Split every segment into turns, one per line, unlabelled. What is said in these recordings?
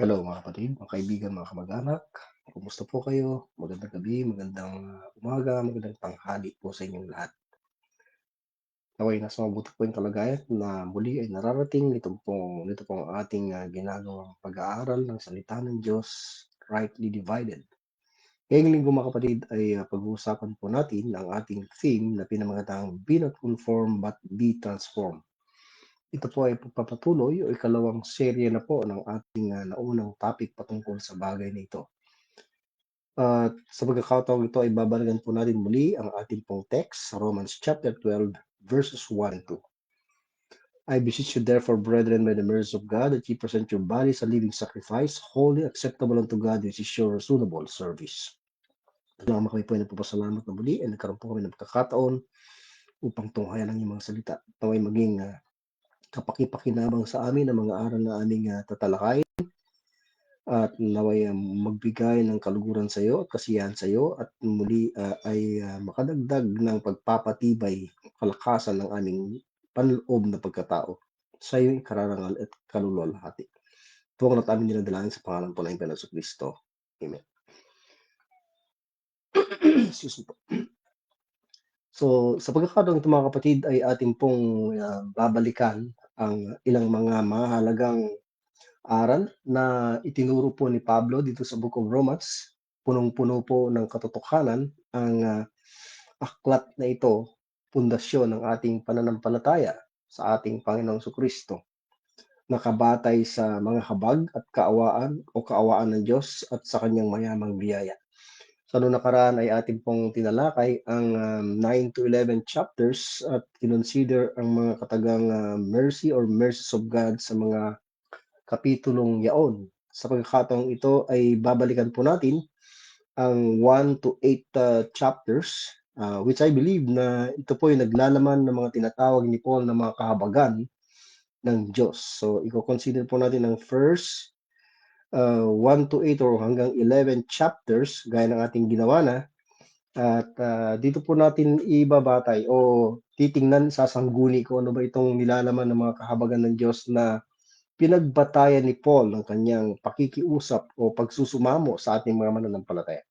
Hello mga kapatid, mga kaibigan, mga kamag-anak. Kumusta po kayo? Magandang gabi, magandang umaga, magandang tanghali po sa inyong lahat. Naway nasa mabuti po yung kalagayan na muli ay nararating nito pong ating ginagawang pag-aaral ng salita ng Diyos, rightly divided. Ngayong linggo mga kapatid ay pag-uusapan po natin ang ating theme na pinamagatang Be not conformed but be transformed. Ito po ay pagpapatuloy o ikalawang serye na po ng ating naunang topic patungkol sa bagay na ito. At sa pagkakataong ito ay babalikan po natin muli ang ating pong text sa Romans chapter 12 verses 1 and 2. I beseech you therefore, brethren, by the mercies of God, that ye present your bodies a living sacrifice, holy, acceptable unto God, which is your reasonable service. Salamat kami po ay nagpapasalamat na muli ay nagkaroon po kami ng pagkakataon upang tunghayan ang inyong mga salita. Ito ay maging kapakipakinabang sa amin ang mga aral na aming tatalakayin at naway magbigay ng kaluguran sa iyo at kasiyahan sa iyo at muli ay makadagdag ng pagpapatibay, kalakasan ng aming panloob na pagkatao. Sa iyo kararangal at kaluluwalhati. Ito ang namin dinadalangin sa pangalan po ng Panginoon Kristo. Amen. Excuse me po. So, sa pagkakataong ito mga kapatid ay ating pong babalikan ang ilang mga mahalagang aral na itinuro po ni Pablo dito sa Book of Romans. Punong-puno po ng katotohanan ang aklat na ito, pundasyon ng ating pananampalataya sa ating Panginoong Kristo. Nakabatay sa mga habag at kaawaan ng Diyos at sa kanyang mayamang biyaya. Sa noong nakaraan ay ating pong tinalakay ang 9 to 11 chapters at kinonsider ang mga katagang mercy or mercies of God sa mga kapitulong yaon. Sa pagkakataong ito ay babalikan po natin ang 1 to 8 chapters, which I believe na ito po ay naglalaman ng mga tinatawag ni Paul na mga kahabagan ng Diyos. So, i-consider po natin ang first 1 to 8 or hanggang 11 chapters, gaya ng ating ginawa na. At dito po natin ibabatay o titingnan, sasangguni ko ano ba itong nilalaman ng mga kahabagan ng Diyos na pinagbatayan ni Paul ng kanyang pakikiusap o pagsusumamo sa ating mga mananampalataya.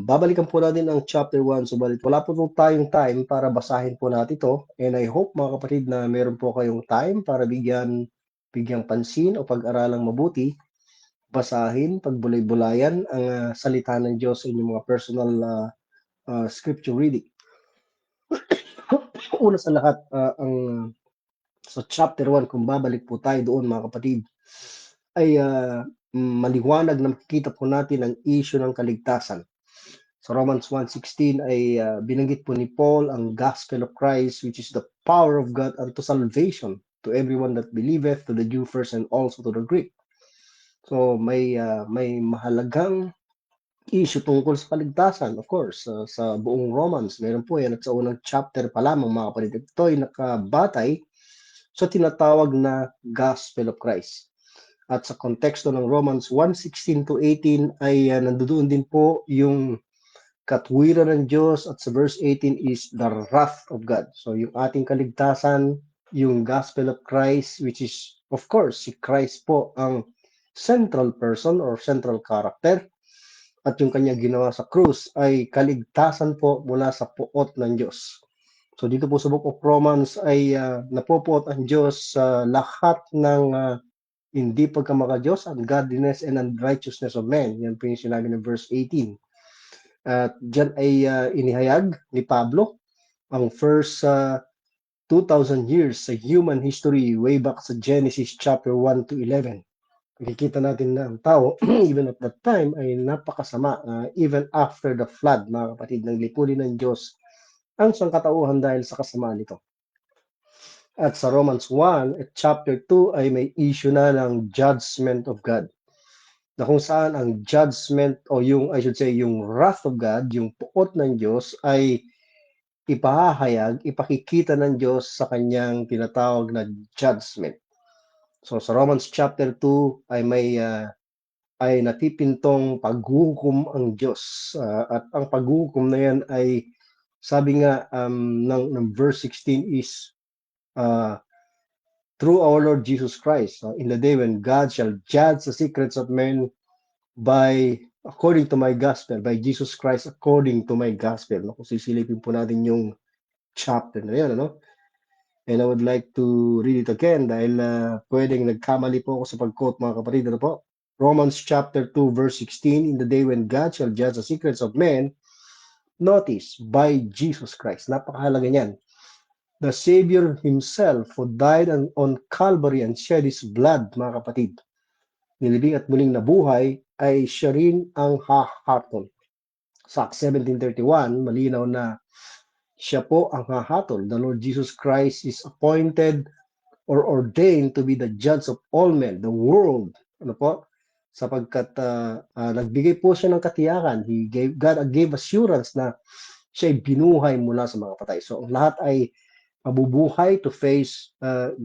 Babalikan po natin ang chapter 1, subalit wala po tayong time para basahin po natin ito, and I hope mga kapatid na meron po kayong time para bigyang pansin o pag-aralang mabuti, basahin, pagbulay-bulayan ang salita ng Diyos sa inyong mga personal scripture reading. Una sa lahat, sa chapter 1, kung babalik po tayo doon mga kapatid, ay maliwanag na makikita po natin ang issue ng kaligtasan. Sa Romans 1:16 ay binanggit po ni Paul ang gospel of Christ, which is the power of God unto salvation to everyone that believeth, to the Jew first and also to the Greek. So may mahalagang issue tungkol sa kaligtasan, of course, sa buong Romans. Meron po yan at sa unang chapter pa lamang mga kapatid. Ito ay nakabatay sa tinatawag na gospel of Christ. At sa konteksto ng Romans 1:16 to 18 ay nandoon din po yung katwiran ng Diyos, at sa verse 18 is the wrath of God. So yung ating kaligtasan, yung gospel of Christ, which is of course si Christ po ang central person or central character, at yung kanyang ginawa sa krus ay kaligtasan po mula sa puot ng Diyos. So dito po sa Book of Romans ay napopuot ang Diyos sa lahat ng hindi pagkamaka-Diyos, ungodliness and unrighteousness of men. Yan po yung sinabi ng verse 18. At dyan ay inihayag ni Pablo ang first 2,000 years sa human history way back sa Genesis chapter 1 to 11. Nakikita natin na ang tao, even at that time, ay napakasama. Even after the flood, mga kapatid, ng lipunin ng Diyos ang sangkatauhan dahil sa kasamaan nito. At sa Romans 1 at chapter 2 ay may issue na ng judgment of God, na kung saan ang judgment o yung, I should say, yung wrath of God, yung puot ng Diyos ay ipahahayag, ipakikita ng Diyos sa kanyang tinatawag na judgment. So sa Romans chapter 2 ay may ay natipintong paghuhukom ang Diyos. At ang paghuhukom na yan ay sabi nga ng verse 16 is through our Lord Jesus Christ, in the day when God shall judge the secrets of men according to my gospel, by Jesus Christ according to my gospel. No? Kung sisilipin po natin yung chapter na yun, ano? And I would like to read it again dahil pwedeng nagkamali po ako sa pag-quote, mga kapatid. Ano po? Romans chapter 2 verse 16, in the day when God shall judge the secrets of men, notice, by Jesus Christ. Napakahalaga niyan. The Savior Himself who died on Calvary and shed His blood, mga kapatid, nilibing at muling nabuhay, ay siya rin ang hahatol. Sa Acts 17:31, malinaw na siya po ang hahatol. The Lord Jesus Christ is appointed or ordained to be the judge of all men, the world. Ano po? Sapagkat nagbigay po siya ng katiyakan. God gave assurance na siya ay binuhay mula sa mga patay. So, lahat ay mabubuhay to face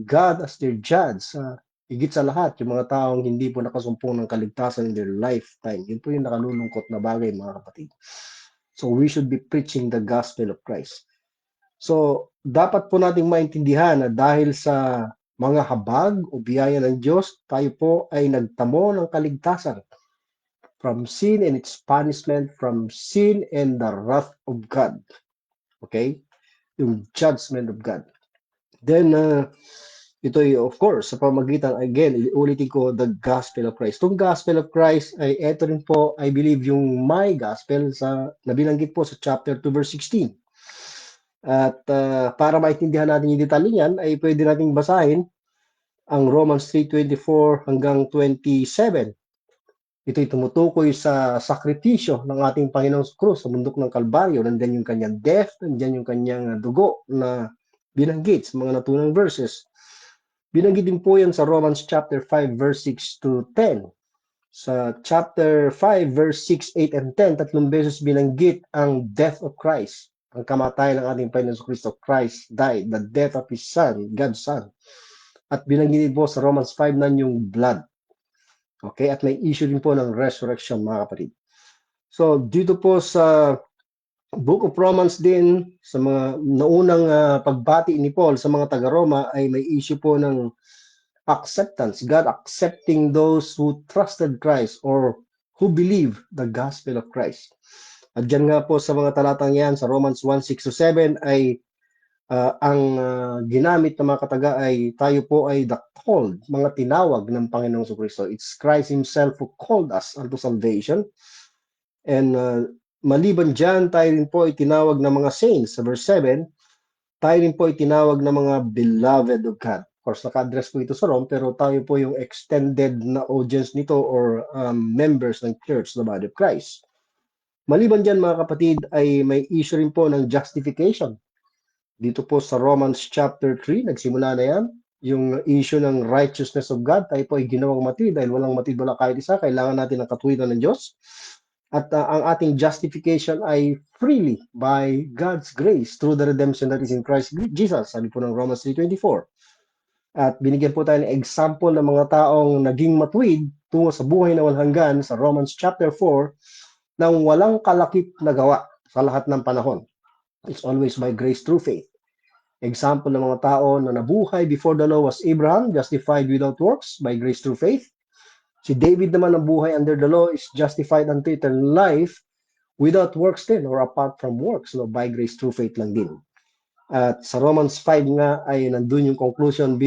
God as their judge. Higit sa lahat, yung mga taong hindi po nakasumpong ng kaligtasan in their lifetime. Yun po yung nakalulungkot na bagay, mga kapatid. So, we should be preaching the gospel of Christ. So, dapat po nating maintindihan na dahil sa mga habag o biyaya ng Diyos, tayo po ay nagtamo ng kaligtasan from sin and its punishment, from sin and the wrath of God. Okay? Yung judgment of God. Then, ito ay, of course, sa pamagitan, again, ulitin ko, the gospel of Christ. Itong gospel of Christ ay, ito rin po, I believe, yung my gospel nabilanggit po sa chapter 2, verse 16. At para maintindihan natin yung detalye niyan, ay pwede nating basahin ang Romans 3:24 hanggang 27. Ito'y tumutukoy sa sakripisyo ng ating Panginoong Cruz sa bundok ng Kalbaryo. Nandiyan yung kanyang death, nandiyan yung kanyang dugo na binanggit sa mga naturang verses. Binanggit din po yan sa Romans chapter 5 verse 6 to 10. Sa chapter 5 verse 6, 8, and 10, tatlong beses binanggit ang death of Christ. Ang kamatayan ng ating Panginoon Kristo. Christ died, the death of His Son, God's Son. At binanggit din po sa Romans 5 na yung blood. Okay? At may issue din po ng resurrection, mga kapatid. So, dito po sa Book of Romans din, sa mga naunang pagbati ni Paul sa mga taga-Roma, ay may issue po ng acceptance. God accepting those who trusted Christ or who believe the gospel of Christ. At dyan nga po sa mga talatang yan, sa Romans 1:6-7, ay ang ginamit ng mga kataga ay tayo po ay the called, mga tinawag ng Panginoong Kristo. It's Christ Himself who called us unto salvation. And maliban dyan, tayo rin po ay tinawag ng mga saints. Sa verse 7, tayo rin po ay tinawag ng mga beloved of God. Of course, naka-address po ito sa Rome, pero tayo po yung extended na audience nito or members ng church, the body of Christ. Maliban dyan, mga kapatid, ay may issue rin po ng justification. Dito po sa Romans chapter 3, nagsimula na yan, yung issue ng righteousness of God. Tayo po ay ginawang matid dahil walang matid, wala kahit isa. Kailangan natin ng katuwiran ng Diyos. At ang ating justification ay freely by God's grace through the redemption that is in Christ Jesus. Sabi po ng Romans 3:24. At binigyan po tayo ng example ng mga taong naging matuwid tungo sa buhay na walang hanggan sa Romans chapter 4 nang walang kalakip na gawa sa lahat ng panahon. It's always by grace through faith. Example ng mga tao na nabuhay before the law was Abraham, justified without works by grace through faith. Si David naman ang buhay under the law is justified unto eternal life without works din or apart from works, no, by grace through faith lang din. At sa Romans 5 nga ay nandun yung conclusion,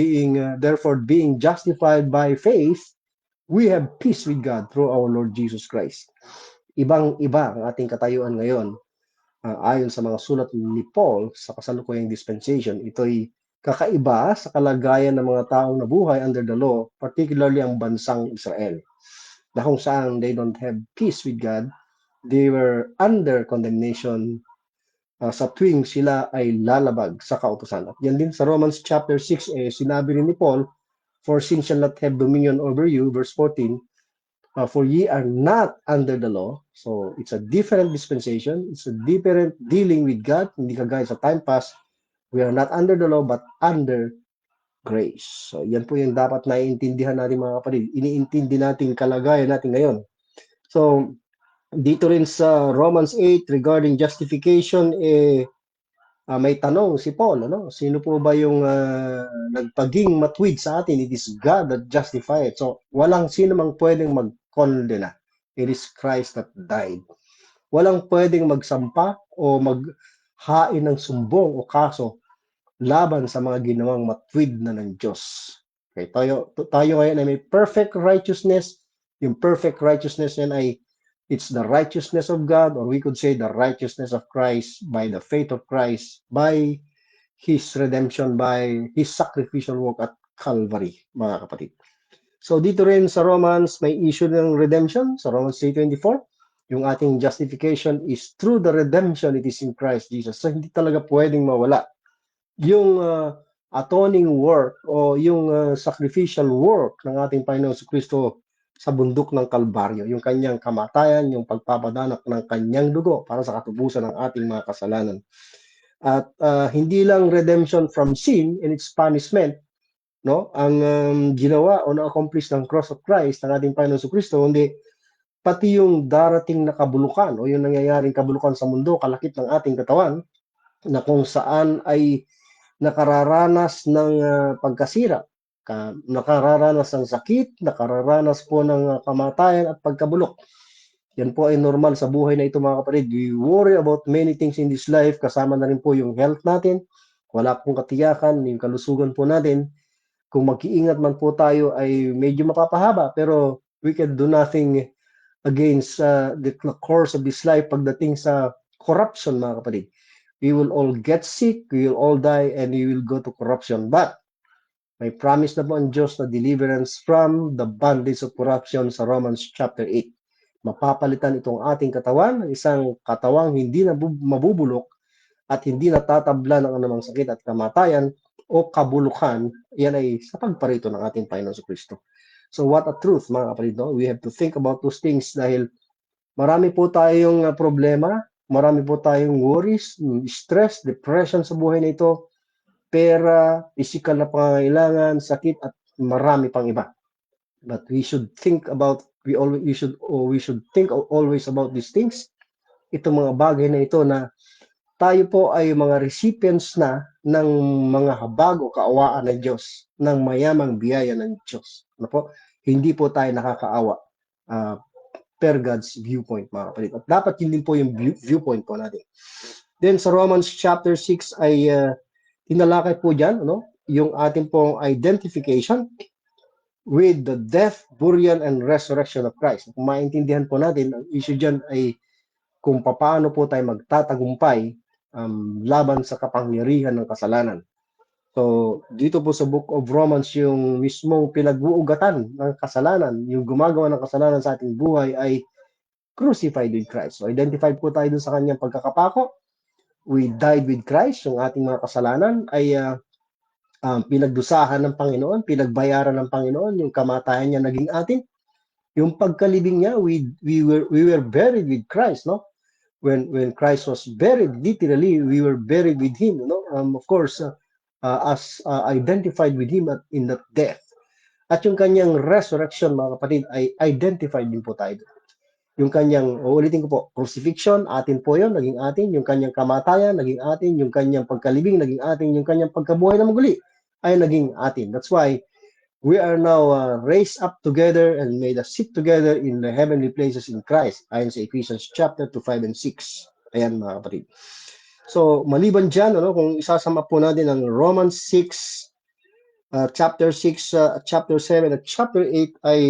therefore being justified by faith, we have peace with God through our Lord Jesus Christ. Ibang-iba ang ating katayuan ngayon. Ayon sa mga sulat ni Paul sa kasalukuyang dispensation, ito'y kakaiba sa kalagayan ng mga taong nabuhay under the law, particularly ang bansang Israel, na kung saan they don't have peace with God, they were under condemnation sa tuwing sila ay lalabag sa kautusan. At yan din sa Romans chapter 6, sinabi rin ni Paul, for sin shall not have dominion over you, verse 14, for ye are not under the law. So it's a different dispensation, it's a different dealing with God. Hindi kagaya sa time past, we are not under the law but under grace. So yan po yung dapat naiintindihan natin, mga kapatid. Iniintindi natin kalagayan natin ngayon. So dito rin sa Romans 8 regarding justification, may tanong si Paul, ano? Sino po ba yung nagpaging matuwid sa atin? It is God that justified. So, walang sino mang pwedeng mag-condena. It is Christ that died. Walang pwedeng magsampa o maghain ng sumbong o kaso laban sa mga ginawang matuwid na ng Diyos. Okay, tayo ngayon ay may perfect righteousness. Yung perfect righteousness yan ay it's the righteousness of God, or we could say the righteousness of Christ by the faith of Christ, by His redemption, by His sacrificial work at Calvary, mga kapatid. So dito rin sa Romans, may issue ng redemption, sa Romans 3:24. Yung ating justification is through the redemption it is in Christ Jesus. So hindi talaga pwedeng mawala yung atoning work o yung sacrificial work ng ating Panginoon sa Kristo sa bundok ng Kalbaryo, yung kanyang kamatayan, yung pagpapadanak ng kanyang dugo para sa katubusan ng ating mga kasalanan. At hindi lang redemption from sin and its punishment, no, ang ginawa o na-accomplish ng cross of Christ ng ating Panginoon sa Kristo, hindi pati yung darating na kabulukan o yung nangyayaring kabulukan sa mundo, kalakip ng ating katawan, na kung saan ay nakararanas ng pagkasira, nakararanas ng sakit, nakararanas po ng kamatayan at pagkabulok. Yan po ay normal sa buhay na ito, mga kapatid. We worry about many things in this life, kasama na rin po yung health natin. Wala pong katiyakan, yung kalusugan po natin. Kung mag-iingat man po tayo ay medyo mapapahaba, pero we can do nothing against the course of this life pagdating sa corruption, mga kapatid. We will all get sick, we will all die, and we will go to corruption. But may promise na po ang Diyos na deliverance from the bondage of corruption sa Romans chapter 8. Mapapalitan itong ating katawan, isang katawang hindi na mabubulok at hindi natatabla ng anumang sakit at kamatayan o kabulukan. Yan ay sa pagparito ng ating Panginoon sa Kristo. So what a truth, mga kapatid, no? We have to think about those things dahil marami po tayong problema, marami po tayong worries, stress, depression sa buhay na ito, pera, physical na pangangailangan, sakit at marami pang iba. But we should think about we should think always about these things. Itong mga bagay na ito na tayo po ay mga recipients na ng mga habag o kaawaan ng Diyos, ng mayamang biyaya ng Diyos. Ano po? Hindi po tayo nakakaawa per God's viewpoint, mga kapatid. At dapat yun din po yung viewpoint po natin. Then sa Romans chapter 6 ay tinalakay po dyan, ano? Yung ating pong identification with the death, burial, and resurrection of Christ. Kung maintindihan po natin, ang issue dyan ay kung paano po tayo magtatagumpay laban sa kapangyarihan ng kasalanan. So, dito po sa Book of Romans, yung mismong pinag-uugatan ng kasalanan, yung gumagawa ng kasalanan sa ating buhay ay crucified with Christ. So, identified po tayo dun sa kanyang pagkakapako. We died with Christ. Yung ating mga kasalanan ay pinagdusahan ng Panginoon, pinagbayaran ng Panginoon, yung kamatayan niya naging atin. Yung pagkalibing niya, we were buried with Christ, no? When Christ was buried, literally, we were buried with Him, no? Of course, as identified with Him in that death. At yung kanyang resurrection, mga kapatid, ay identified din po tayo. Yung kanyang, uulitin ko po, crucifixion, atin po yun, naging atin. Yung kanyang kamatayan, naging atin. Yung kanyang pagkalibing, naging atin. Yung kanyang pagkabuhay na muli, ay naging atin. That's why we are now raised up together and made us sit together in the heavenly places in Christ. Ayon sa Ephesians chapter 2, 5, and 6. Ayan, mga kapatid. So, maliban dyan, ano, kung isasama po natin ang Romans 6, chapter 6, chapter 7, at chapter 8 ay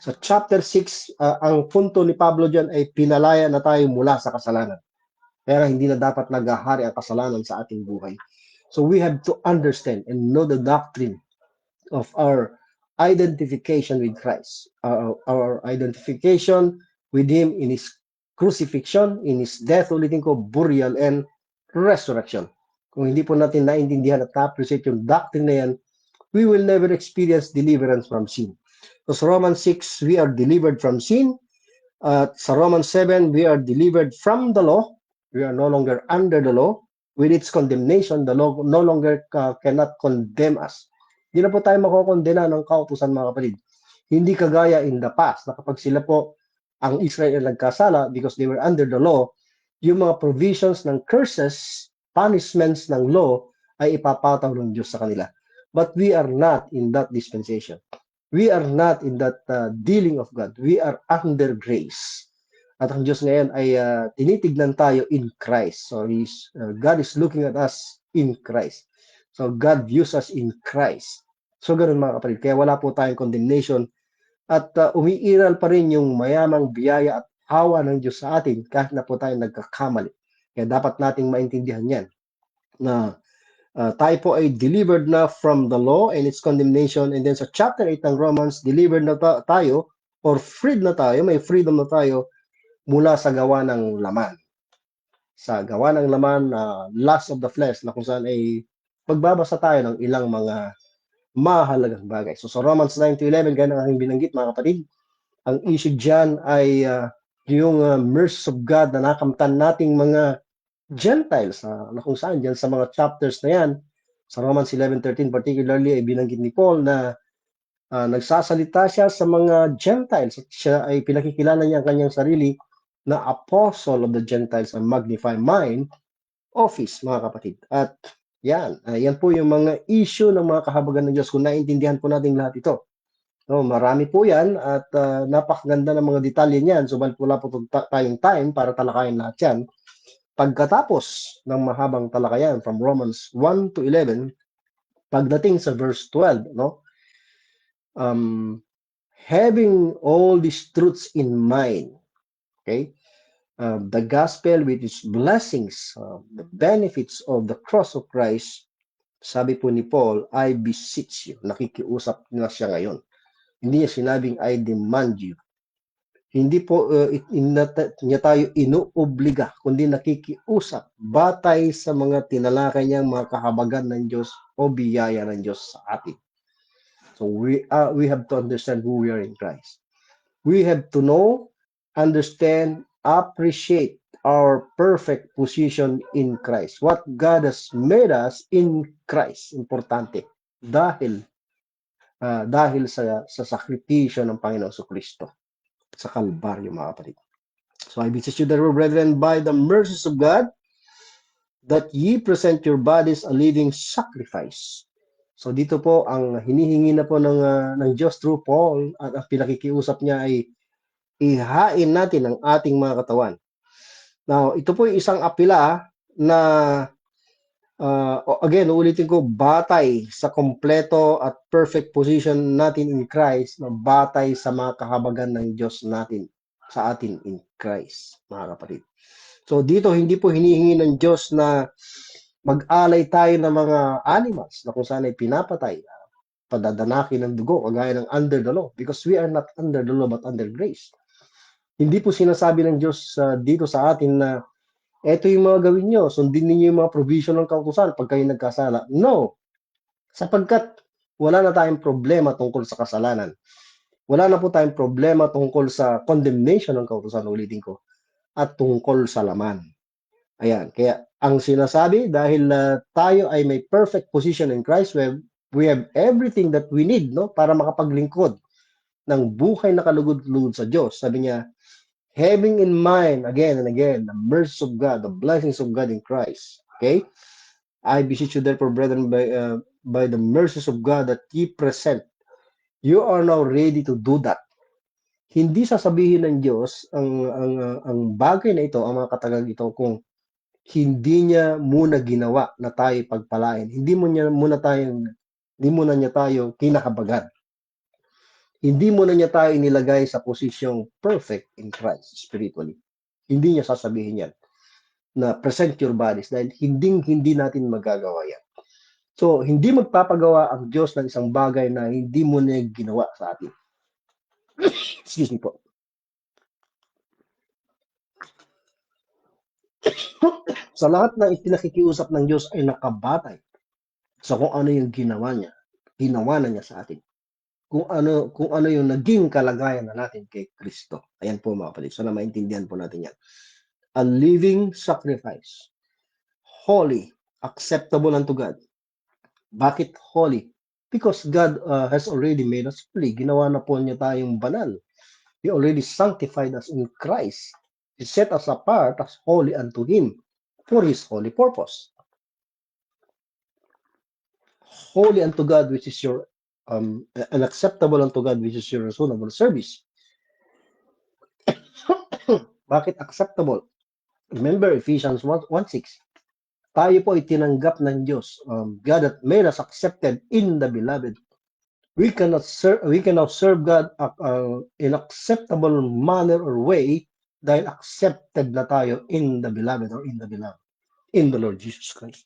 sa chapter 6, ang punto ni Pablo dyan ay pinalaya na tayo mula sa kasalanan. Kaya hindi na dapat naghahari ang kasalanan sa ating buhay. So we have to understand and know the doctrine of our identification with Christ. Our identification with Him in His crucifixion, in His death, ulitin ko, burial, and resurrection. Kung hindi po natin naintindihan at na-appreciate yung doctrine na yan, we will never experience deliverance from sin. So sa Romans 6, we are delivered from sin. Sa Romans 7, we are delivered from the law. We are no longer under the law. With its condemnation, the law no longer cannot condemn us. Hindi na po tayo makokondena ng kautusan, mga kapatid. Hindi kagaya in the past, na kapag sila po, ang Israel ay nagkasala because they were under the law, yung mga provisions ng curses, punishments ng law, ay ipapataw ng Diyos sa kanila. But we are not in that dispensation. We are not in that dealing of God. We are under grace. At ang Diyos ngayon ay tinitignan tayo in Christ. So God is looking at us in Christ. So God views us in Christ. So ganun mga kapatid. Kaya wala po tayong condemnation at umiiral pa rin yung mayamang biyaya at awa ng Diyos sa atin kahit na po tayo nagkakamali. Kaya dapat nating maintindihan yan na tayo po ay delivered na from the law and its condemnation, and then sa chapter 8 ng Romans, delivered na tayo or freed na tayo, may freedom na tayo mula sa gawa ng laman. Sa gawa ng laman, lust of the flesh, na kung saan ay pagbabasa tayo ng ilang mga mahalagang bagay. So sa Romans 9-11, gaya ng aking binanggit mga kapatid, ang issue dyan ay yung mercy of God na nakamtan nating mga Gentiles na kung saan dyan sa mga chapters na yan, sa Romans 11:13 particularly ay binanggit ni Paul na nagsasalita siya sa mga Gentiles at siya ay pinakikilala niya ang kanyang sarili na apostle of the Gentiles and magnify mine office, mga kapatid. At yan po yung mga issue ng mga kahabagan ng Diyos kung naintindihan po natin lahat ito. No, marami po yan at napakaganda ng mga detalye niyan. So wala po tayong time para talakayin lahat yan. Pagkatapos ng mahabang talakayan from Romans 1-11, pagdating sa verse 12, no? Having all these truths in mind, okay? The gospel with its blessings, the benefits of the cross of Christ, sabi po ni Paul, I beseech you. Nakikiusap na siya ngayon. Hindi niya sinabing, I demand you. Hindi po niya tayo inuobliga, kundi nakikiusap batay sa mga tinalakay niyang mga kahabagan ng Diyos o biyaya ng Diyos sa atin. So we have to understand who we are in Christ. We have to know, understand, appreciate our perfect position in Christ. What God has made us in Christ. Importante. Dahil sa sakripisyo ng Panginoon Kristo sa Kalbaryo, mga kapatid. So I beseech you therefore, brethren, by the mercies of God, that ye present your bodies a living sacrifice. So dito po, ang hinihingi na po ng Diyos through Paul, at ang pinakikiusap niya ay ihain natin ang ating mga katawan. Now, ito po yung isang apela na again, uulitin ko, batay sa kompleto at perfect position natin in Christ, na batay sa mga kahabagan ng Diyos natin sa atin in Christ, mga kapatid. So dito, hindi po hinihingi ng Diyos na mag-alay tayo ng mga animals na kung saan ay pinapatay, padadanakin ng dugo, kagaya ng under the law, because we are not under the law but under grace. Hindi po sinasabi ng Diyos dito sa atin na eto yung mga gawin nyo, sundin ninyo yung mga provision ng kautusan pag kayo nagkasala. No, sapagkat wala na tayong problema tungkol sa kasalanan. Wala na po tayong problema tungkol sa condemnation ng kautusan, ulitin ko, at tungkol sa laman. Ayan, kaya ang sinasabi, dahil tayo ay may perfect position in Christ, we have everything that we need, no, para makapaglingkod ng buhay na kalugod-lugod sa Diyos. Sabi niya, having in mind, again and again, the mercy of God, the blessings of God in Christ. Okay? I beseech you therefore, brethren, by the mercies of God, that ye present. You are now ready to do that. Hindi sasabihin ng Diyos ang bagay na ito, ang mga katagang ito, kung hindi niya muna ginawa na tayo pagpalain. Hindi muna niya tayo kinakabagan. Hindi muna niya tayo inilagay sa posisyong perfect in Christ spiritually. Hindi niya sasabihin yan na present your bodies dahil hindi natin magagawa yan. So, hindi magpapagawa ang Diyos ng isang bagay na hindi mo na ginawa sa atin. Excuse me po. Sa lahat ng ipinakikiusap ng Diyos ay nakabatay sa kung ano yung ginawa na niya sa atin. Kung ano yung naging kalagayan na natin kay Kristo. Ayan po mga kapatid. Sana maintindihan po natin yan. A living sacrifice. Holy, acceptable unto God. Bakit holy? Because God has already made us holy. Ginawa na po niya tayong banal. He already sanctified us in Christ. He set us apart as holy unto Him for His holy purpose. Holy unto God, which is your and acceptable unto God, which is your reasonable service. Bakit acceptable? Remember Ephesians 1:6. Tayo po ay tinanggap ng Diyos. God that made us accepted in the beloved. We cannot serve God in acceptable manner or way dahil accepted na tayo in the beloved or in the beloved, in the Lord Jesus Christ.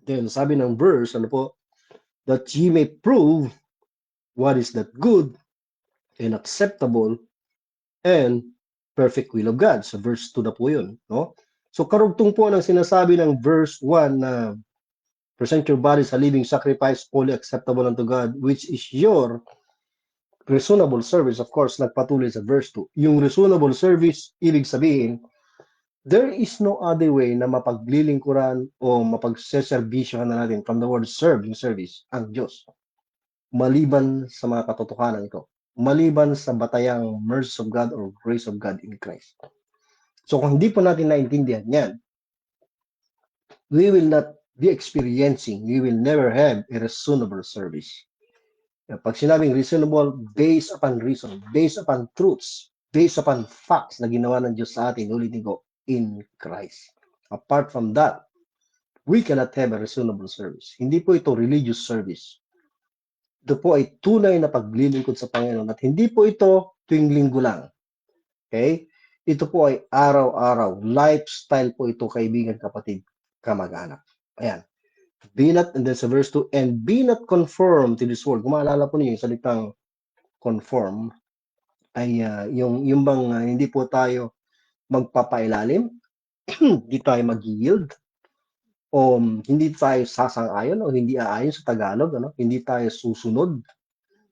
Then sabi ng verse, ano po, that ye may prove what is that good and acceptable and perfect will of God. Sa verse 2 na po yun. No? So karugtong po ng sinasabi ng verse 1 na present your bodies a living sacrifice, holy, acceptable unto God, which is your reasonable service. Of course, nagpatuloy sa verse 2. Yung reasonable service, ibig sabihin, there is no other way na mapaglilingkuran o mapagseservisyohan na natin from the word serve, yung service, ang Diyos. Maliban sa mga katotohanan ito. Maliban sa batayang mercy of God or grace of God in Christ. So kung hindi po natin naintindihan yan, we will not be experiencing, we will never have a reasonable service. Pag sinabing reasonable, based upon reason, based upon truths, based upon facts na ginawa ng Diyos sa atin, ulitin ko, in Christ. Apart from that, we cannot have a reasonable service. Hindi po ito religious service. Ito po ay tunay na paglilingkod sa Panginoon at hindi po ito tuwing linggo lang. Okay? Ito po ay araw-araw. Lifestyle po ito, kaibigan, kapatid, kamag-anak. Ayan. Be not, and then sa verse 2, and be not conformed to this world. Kung maalala po niyo yung salitang conform, ay yung bang hindi po tayo magpapailalim, hindi tayo mag-yield, o hindi tayo sasang-ayon o hindi aayon sa Tagalog, ano? Hindi tayo susunod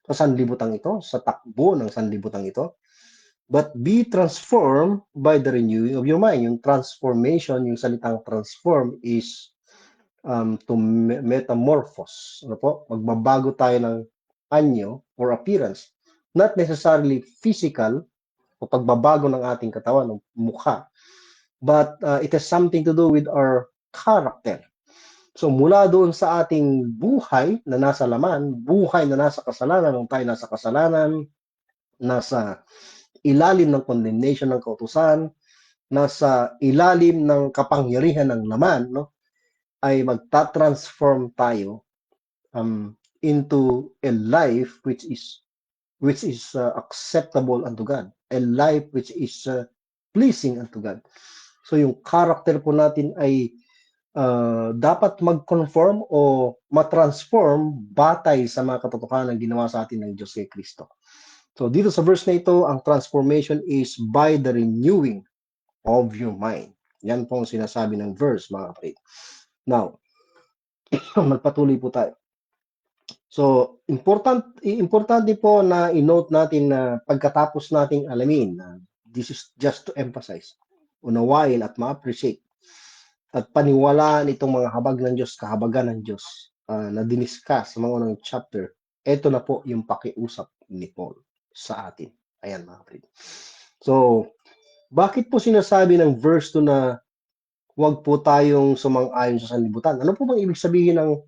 sa sanlibutan ito, sa takbo ng sanlibutan ito. But be transformed by the renewing of your mind. Yung transformation, yung salitang transform is to metamorphose. Ano po? Magbabago tayo ng anyo or appearance. Not necessarily physical o pagbabago ng ating katawan, ng mukha. But it has something to do with our character. So mula doon sa ating buhay na nasa laman, buhay na nasa kasalanan, nung tayo nasa kasalanan, nasa ilalim ng condemnation ng kautusan, nasa ilalim ng kapangyarihan ng laman, no? Ay magta-transform tayo into a life which is acceptable unto God, a life which is pleasing unto God. So yung character po natin ay dapat mag-conform o matransform batay sa mga katotohanan na ginawa sa atin ng Diyos kay Kristo. So dito sa verse na ito, ang transformation is by the renewing of your mind. Yan po ang sinasabi ng verse, mga kapatid. Now, magpatuloy po tayo. So, importante po na i-note natin na pagkatapos nating alamin, this is just to emphasize, unawain at ma-appreciate at paniwalaan itong mga habag ng Diyos, kahabagan ng Diyos na diniscuss sa mga unang chapter. Ito na po yung pakiusap ni Paul sa atin. Ayan, mga kapatid. So, bakit po sinasabi ng verse 2 na huwag po tayong sumang-ayon sa sanlibutan? Ano po bang ibig sabihin ng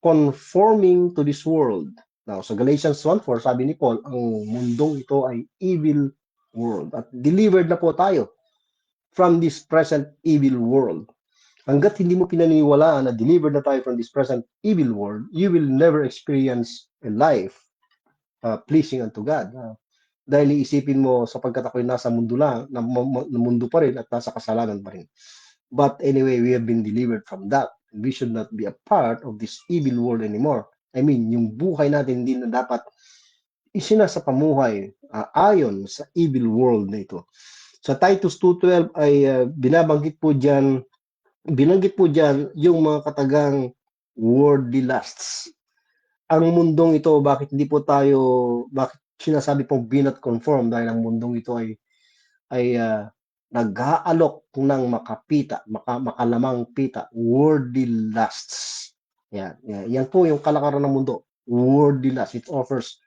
conforming to this world? Now, sa Galatians 1:4, sabi ni Paul, ang mundong ito ay evil world. At delivered na po tayo from this present evil world. Hanggat hindi mo pinaniniwalaan na delivered na tayo from this present evil world, you will never experience a life pleasing unto God. Dahil iisipin mo, sapagkat ako'y nasa mundo lang, na mundo pa rin at nasa kasalanan pa rin. But anyway, we have been delivered from that. We should not be a part of this evil world anymore. I mean, yung buhay natin hindi na dapat isinasa pamuhay ayon sa evil world na ito. Sa Titus 2:12 ay binanggit po diyan yung mga katagang worldly lusts. Ang mundong ito, bakit sinasabi pong be not conform? Dahil ang mundong ito ay nag-aalok ng makalamang pita, worldly lusts. Yan po yung kalakaran ng mundo, worldly lust. It offers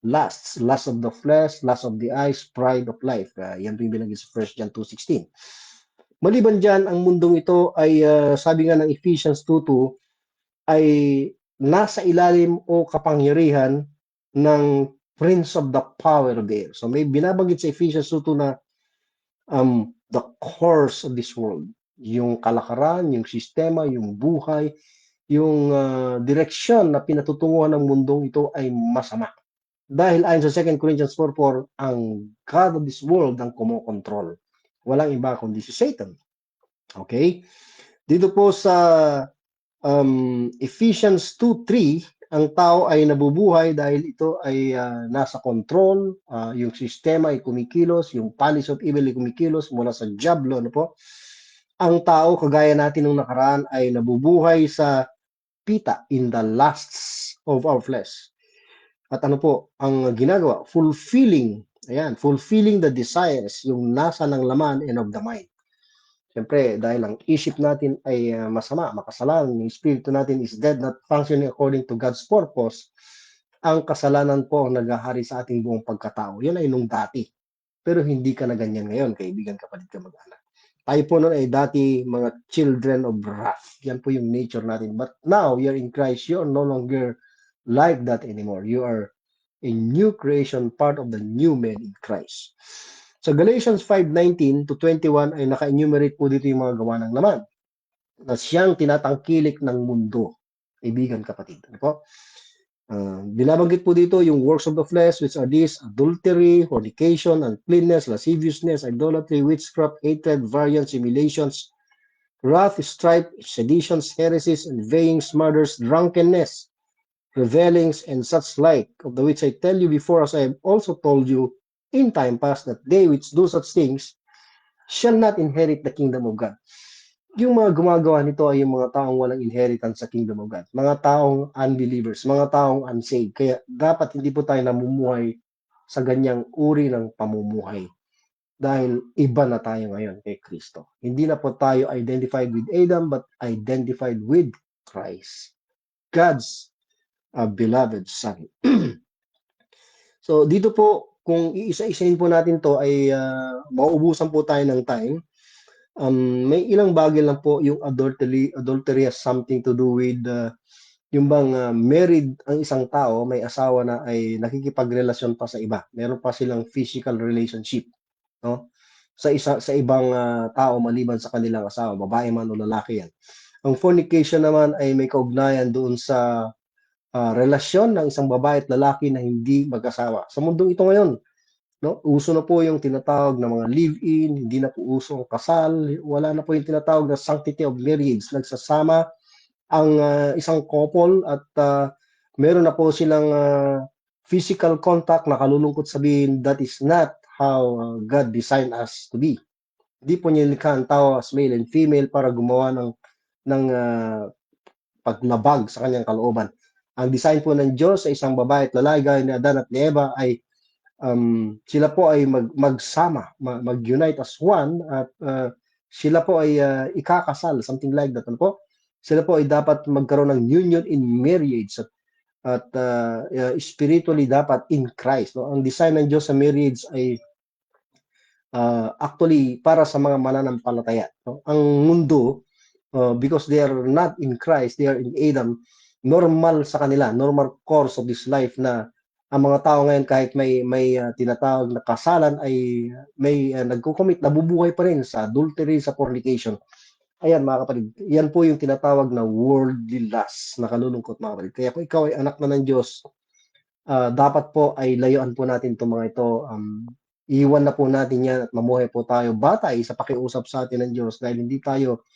lusts, lust of the flesh, lust of the eyes, pride of life. Yan po yung binanggit sa 1 John 2:16. Maliban dyan, ang mundong ito ay sabi nga ng Ephesians 2:2 ay nasa ilalim o kapangyarihan ng Prince of the Power of the Air. So may binabanggit sa Ephesians 2:2 na the course of this world. Yung kalakaran, yung sistema, yung buhay, yung direksyon na pinatutunguhan ng mundong ito ay masama. Dahil ayon sa 2 Corinthians 4:4, ang God of this world ang kumokontrol. Walang iba kundi si Satan. Okay? Dito po sa Ephesians 2:3, ang tao ay nabubuhay dahil ito ay nasa control, yung sistema ay kumikilos, yung palace of evil ay kumikilos mula sa diablo, ano po? Ang tao, kagaya natin nung nakaraan, ay nabubuhay sa pita, in the lusts of our flesh. At ano po, ang ginagawa, fulfilling the desires, yung nasa ng laman and of the mind. Siyempre, dahil ang isip natin ay masama, makasalanan, yung espiritu natin is dead, not functioning according to God's purpose, ang kasalanan po ang naghahari sa ating buong pagkatao. Yan ay nung dati. Pero hindi ka na ganyan ngayon, kaibigan, kapatid, kamag-anak. Tayo po noon ay dati mga children of wrath. Yan po yung nature natin. But now, you're in Christ, you're no longer like that anymore. You are a new creation, part of the new man in Christ. Sa Galatians 5:19 to 21 ay naka-enumerate po dito yung mga gawa ng laman na siyang tinatangkilik ng mundo. Kaibigan, kapatid. Ano po? Binabanggit po dito yung works of the flesh, which are these: adultery, fornication, uncleanness, lasciviousness, idolatry, witchcraft, hatred, variance, emulations, wrath, strife, seditions, heresies, envyings, murders, drunkenness, revelings, and such like, of the which I tell you before, as I have also told you in time past, that they which do such things shall not inherit the kingdom of God. Yung mga gumagawa nito ay yung mga taong walang inheritance sa kingdom of God. Mga taong unbelievers, mga taong unsaved. Kaya dapat hindi po tayo namumuhay sa ganyang uri ng pamumuhay. Dahil iba na tayo ngayon kay Kristo. Hindi na po tayo identified with Adam, but identified with Christ, God's beloved Son. So dito po, kung iisa-isahin po natin to ay mauubusan po tayo ng time. May ilang bagay lang po. Yung adultery has something to do with yung bang married ang isang tao, may asawa na, ay nakikipagrelasyon pa sa iba. Meron pa silang physical relationship, no? Sa ibang tao maliban sa kanilang asawa, babae man o lalaki yan. Ang fornication naman ay may kaugnayan doon sa relasyon ng isang babae at lalaki na hindi mag-asawa. Sa mundong ito ngayon, no, uso na po yung tinatawag na mga live-in, hindi na po uso ang kasal, wala na po yung tinatawag na sanctity of marriage. Nagsasama ang isang couple at meron na po silang physical contact. Nakalulungkot sabihin, that is not how God designed us to be. Hindi po niya nilikha ang tao as male and female para gumawa ng paglabag sa kanyang kalooban. Ang design po ng Diyos sa isang babae at lalaki gaya ni Adan at ni Eva ay sila po ay magsama, mag-unite as one, at sila po ay ikakasal, something like that. Ano po? Sila po ay dapat magkaroon ng union in marriage at spiritually dapat in Christ. No? Ang design ng Diyos sa marriage ay actually para sa mga mananampalataya. No? Ang mundo, because they are not in Christ, they are in Adam, normal sa kanila, normal course of this life na ang mga tao ngayon kahit may tinatawag na kasalan ay may nagko-commit, nabubuhay pa rin sa adultery, sa fornication. Ayan mga kapatid, yan po yung tinatawag na worldly lust. Nakalulungkot mga kapatid. Kaya kung ikaw ay anak na ng Diyos, dapat po ay layuan po natin itong mga ito. Iwan na po natin yan at mamuhay po tayo batay sa pakiusap sa atin ng Diyos, dahil hindi tayo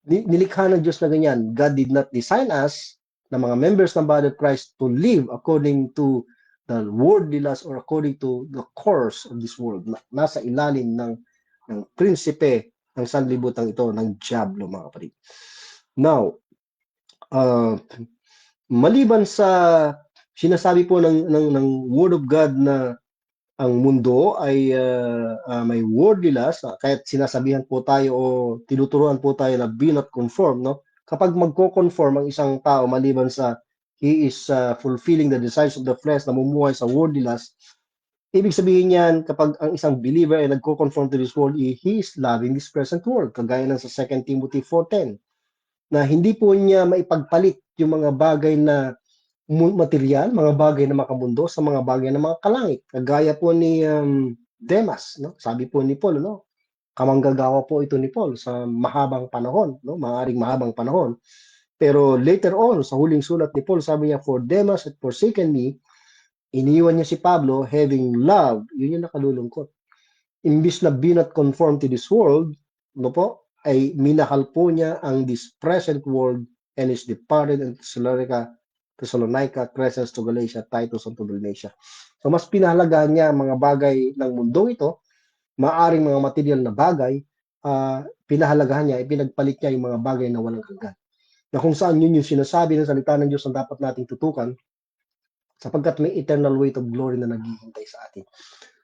nilikha ng Diyos na ganyan. God did not design us na mga members ng body of Christ to live according to the worldly lust or according to the course of this world. Nasa ilalim ng prinsipe ng sanlibutan ito, ng diablo mga kapatid. Now, maliban sa sinasabi po ng Word of God na ang mundo ay may worldly lust, kahit sinasabihan po tayo o tinuturuan po tayo na be not conform, no? Kapag magko-conform ang isang tao maliban sa he is fulfilling the desires of the flesh, namumuhay sa worldly lust. Ibig sabihin niyan, kapag ang isang believer ay nagko-conform to this world, he is loving this present world. Kagaya ng sa 2 Timothy 4:10, na hindi po niya maipagpalit yung mga bagay na material, mga bagay na makamundo sa mga bagay na mga kalangit. Kagaya po ni Demas, no? Sabi po ni Paul, no? Kamanggagawa po ito ni Paul sa mahabang panahon, no? Maaring mahabang panahon. Pero later on, sa huling sulat ni Paul, sabi niya, "For Demas had forsaken me," iniwan niya si Pablo, "having love," yun yung nakalulungkot. Imbis na be not conformed to this world, no po, ay minahal po niya ang this present world and is departed in Thessalonica, Crescens to Galatia, Titus unto Dalmatia. So mas pinahalagahan niya ang mga bagay ng mundong ito, maaring mga material na bagay, pinahalagahan niya, ipinagpalit niya yung mga bagay na walang hanggan. Na kung saan yun yung sinasabi ng salita ng Diyos na dapat nating tutukan, sapagkat may eternal weight of glory na naghihintay sa atin.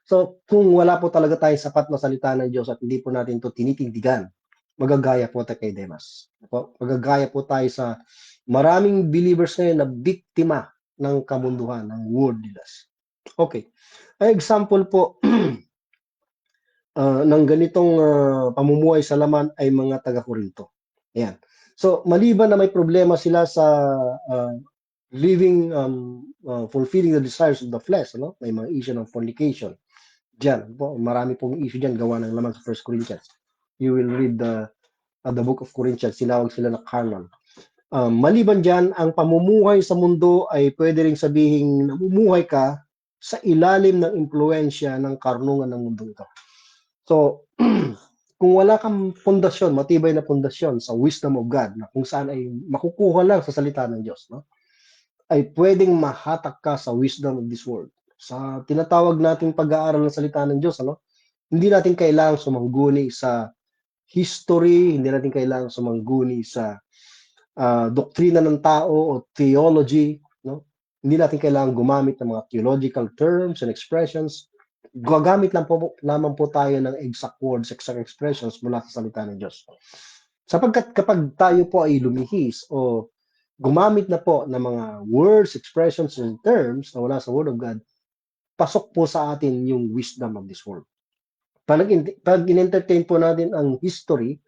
So, kung wala po talaga tayong sapat na salita ng Diyos at hindi po natin ito tinitindigan, magagaya po tayo kay Demas. Magagaya po tayo sa maraming believers ngayon na biktima ng kamunduhan, ng worldliness. Okay. Ay example po ng ganitong pamumuhay sa laman ay mga taga-Korinto. Ayan. So, maliban na may problema sila sa fulfilling the desires of the flesh, no? May mga issue ng fornication. Diyan po, marami pong issue diyan gawa ng laman sa 1 Corinthians. You will read the book of Corinthians, sinawag sila na carnal. Maliban diyan, ang pamumuhay sa mundo ay pwede ring sabihing namumuhay ka sa ilalim ng impluwensya ng karunungan ng mundo ito. So, kung wala kang pundasyon, matibay na pundasyon sa wisdom of God, na kung saan ay makukuha lang sa salita ng Diyos, no? Ay pwedeng mahatak ka sa wisdom of this world. Sa tinatawag nating pag-aaral ng salita ng Diyos, ano? Hindi natin kailangang sumangguni sa history, hindi natin kailangang sumangguni sa doktrina ng tao o theology, no? Hindi natin kailangang gumamit ng mga theological terms and expressions. Gagamit lang po lamang po tayo ng exact words, exact expressions mula sa salita ng Diyos. Sapagkat kapag tayo po ay lumihis o gumamit na po ng mga words, expressions, and terms na wala sa Word of God, pasok po sa atin yung wisdom of this world. Pag in-entertain po natin ang history,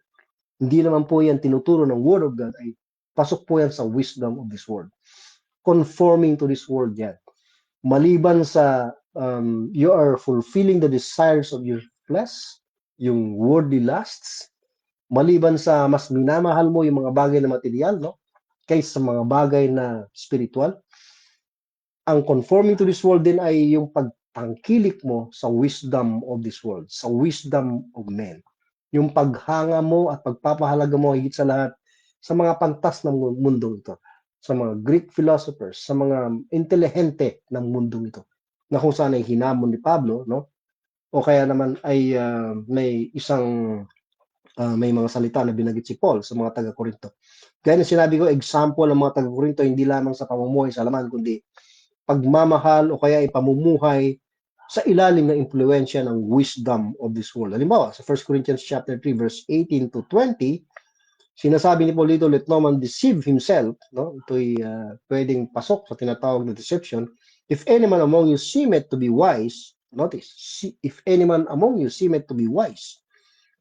hindi naman po yan tinuturo ng Word of God, ay pasok po yan sa wisdom of this world. Conforming to this world yan. Maliban sa you are fulfilling the desires of your flesh, yung worldly lusts, maliban sa mas minamahal mo yung mga bagay na material, no? Kaysa mga bagay na spiritual, ang conforming to this world din ay yung pagtangkilik mo sa wisdom of this world, sa wisdom of men. Yung paghanga mo at pagpapahalaga mo higit sa lahat sa mga pantas ng mundo ito, sa mga Greek philosophers, sa mga intelihente ng mundong ito, na kung saan ay hinamon ni Pablo, no? O kaya naman ay may mga salita na binanggit si Paul sa mga taga-Korinto. Gaya na sinabi ko, example ng mga taga-Korinto, hindi lamang sa pamumuhay sa laman, kundi pagmamahal o kaya ipamumuhay sa ilalim ng impluwensya ng wisdom of this world. Halimbawa, sa 1 Corinthians chapter 3, verse 18 to 20, sinasabi ni Paul dito, let no man deceive himself, no? Ito'y pwedeng pasok sa tinatawag na deception. If any man among you seemeth to be wise, notice, if any man among you seemeth to be wise,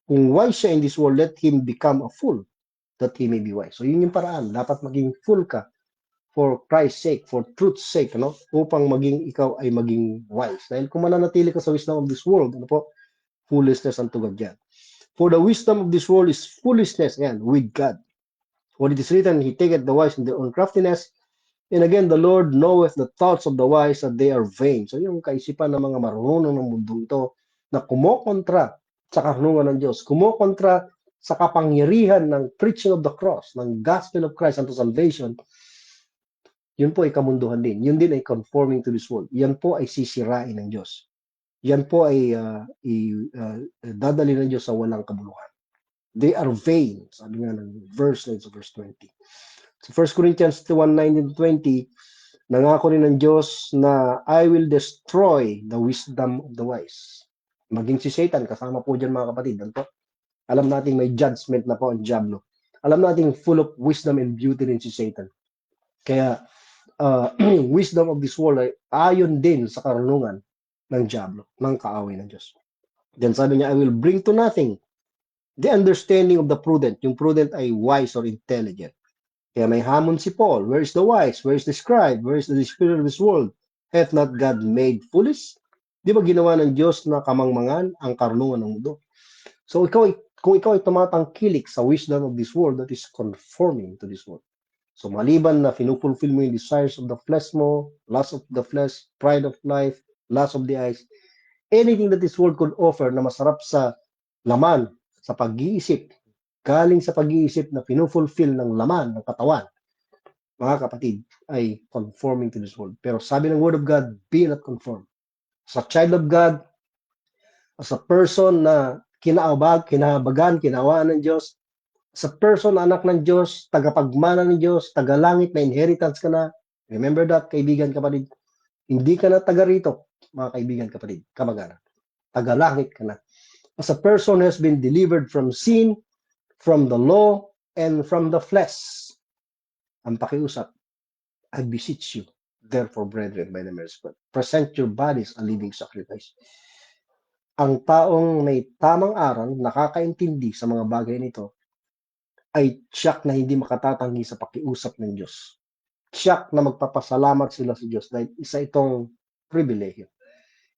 kung wise siya in this world, let him become a fool, that he may be wise. So yun yung paraan. Dapat maging fool ka for Christ's sake, for truth's sake, no? Upang ikaw ay maging wise. Dahil kung mananatili ka sa wisdom of this world, ano po? Foolishness ang tugad yan. For the wisdom of this world is foolishness, yan, with God. For it is written, he taketh the wise in their own craftiness, and again, the Lord knoweth the thoughts of the wise, that they are vain. So yung kaisipan ng mga marunong ng mundo ito, na kumokontra sa karunungan ng Diyos, kumokontra sa kapangyarihan ng preaching of the cross, ng gospel of Christ unto salvation, yun po ay kamunduhan din. Yun din ay conforming to this world. Yan po ay sisirain ng Diyos. Yan po ay dadali ng Diyos sa walang kabuluhan. They are vain. Sabi nga ng verse 9 sa verse 20. Sa 1 Corinthians 1:19-20, nangako rin ng Diyos na I will destroy the wisdom of the wise. Maging si Satan, kasama po dyan mga kapatid. Ano po? Alam natin may judgment na po ang diablo. Alam natin full of wisdom and beauty rin si Satan. Kaya wisdom of this world ay ayon din sa karunungan ng diablo, ng kaaway ng Diyos. Then sabi niya, I will bring to nothing the understanding of the prudent. Yung prudent ay wise or intelligent. Kaya may hamon si Paul, where is the wise? Where is the scribe? Where is the spirit of this world? Hath not God made foolish? Di ba ginawa ng Diyos na kamangmangan ang karunungan ng mundo? So kung ikaw ay tumatangkilik sa wisdom of this world, that is conforming to this world. So maliban na finufulfill mo yung desires of the flesh mo, lust of the flesh, pride of life, lust of the eyes, anything that this world could offer na masarap sa laman, sa pag-iisip, galing sa pag-iisip na pinufulfill ng laman ng katawan, mga kapatid, ay conforming to this world. Pero sabi ng Word of God, be not conformed. As a child of God, as a person na kinahabagan, kinawaan ng Diyos, as a person, anak ng Diyos, tagapagmana ng Diyos, tagalangit na inheritance ka na. Remember that, kaibigan, kapatid. Hindi ka na taga rito, mga kaibigan, kapatid, kamag-anak. Tagalangit ka na. As a person who has been delivered from sin, from the law, and from the flesh. Ang pakiusap, I beseech you, therefore, brethren, by the mercy of God, present your bodies a living sacrifice. Ang taong may tamang aral, nakakaintindi sa mga bagay nito, ay tiyak na hindi makatatanggi sa pakiusap ng Diyos. Tiyak na magpapasalamat sila sa Diyos dahil isa itong pribilehyo.